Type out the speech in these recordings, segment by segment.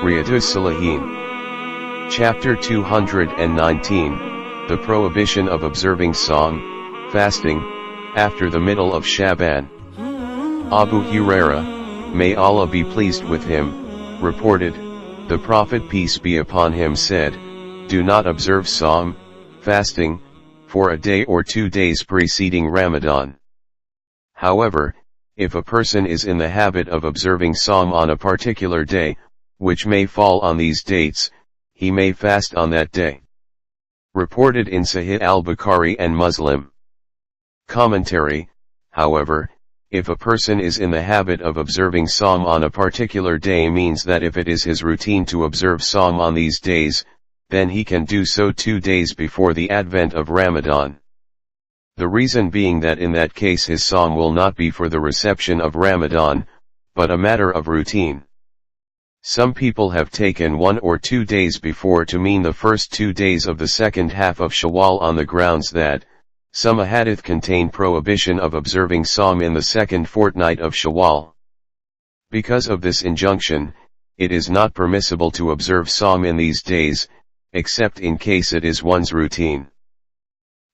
Riyadus Saliheen. Chapter 219, The Prohibition of Observing Saum, Fasting, after the middle of Sha'ban. Abu Huraira, may Allah be pleased with him, reported, the Prophet peace be upon him said, do not observe Saum, fasting, for a day or 2 days preceding Ramadan. However, if a person is in the habit of observing Saum on a particular day, which may fall on these dates, he may fast on that day. Reported in Sahih al-Bukhari and Muslim. Commentary, however, if a person is in the habit of observing Saum on a particular day means that if it is his routine to observe Saum on these days, then he can do so 2 days before the advent of Ramadan. The reason being that in that case his Saum will not be for the reception of Ramadan, but a matter of routine. Some people have taken 1 or 2 days before to mean the first 2 days of the second half of Shawwal on the grounds that, some ahadith contain prohibition of observing Saum in the second fortnight of Shawwal. Because of this injunction, it is not permissible to observe Saum in these days, except in case it is one's routine.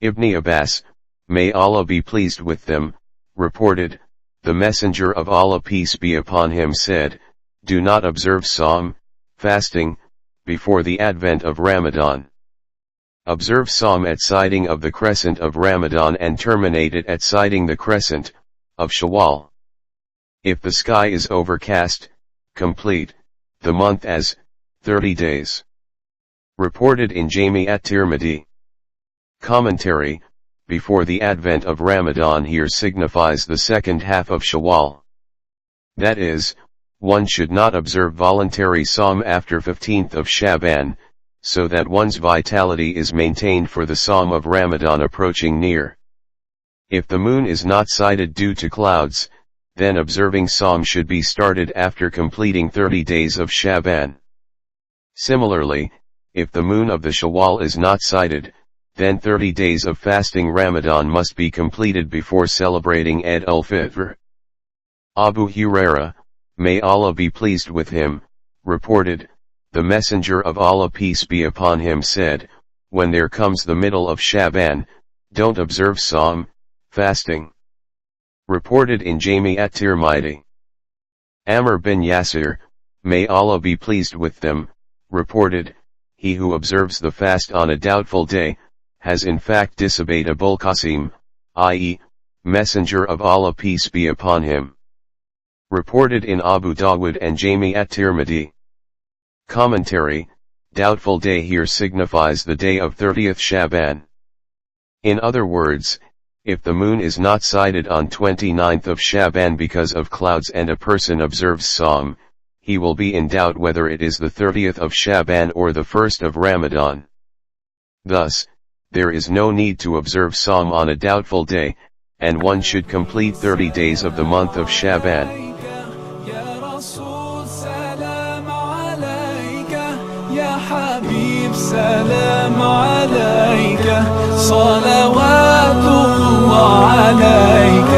Ibn Abbas, may Allah be pleased with them, reported, the Messenger of Allah peace be upon him said, do not observe Saum, fasting, before the advent of Ramadan. Observe Saum at sighting of the crescent of Ramadan and terminate it at sighting the crescent, of Shawwal. If the sky is overcast, complete, the month as, 30 days. Reported in Jami at-Tirmidhi. Commentary, before the advent of Ramadan here signifies the second half of Shawwal. That is, one should not observe voluntary Saum after 15th of Sha'ban, so that one's vitality is maintained for the Saum of Ramadan approaching near. If the moon is not sighted due to clouds, then observing Saum should be started after completing 30 days of Sha'ban. Similarly, if the moon of the Shawwal is not sighted, then 30 days of fasting Ramadan must be completed before celebrating Eid al-Fitr. Abu Huraira, may Allah be pleased with him, reported, the Messenger of Allah peace be upon him said, when there comes the middle of Sha'ban, don't observe Saum, fasting. Reported in Jami at-Tirmidhi. Amr bin Yasir, may Allah be pleased with them, reported, he who observes the fast on a doubtful day, has in fact disobeyed Abul Qasim, i.e., Messenger of Allah peace be upon him. Reported in Abu Dawud and Jami at-Tirmidhi. Commentary, doubtful day here signifies the day of 30th Sha'ban. In other words, if the moon is not sighted on 29th of Sha'ban because of clouds and a person observes Saum, he will be in doubt whether it is the 30th of Sha'ban or the 1st of Ramadan. Thus, there is no need to observe Saum on a doubtful day, and one should complete 30 days of the month of Sha'ban. يا حبيب سلام عليك صلوات الله عليك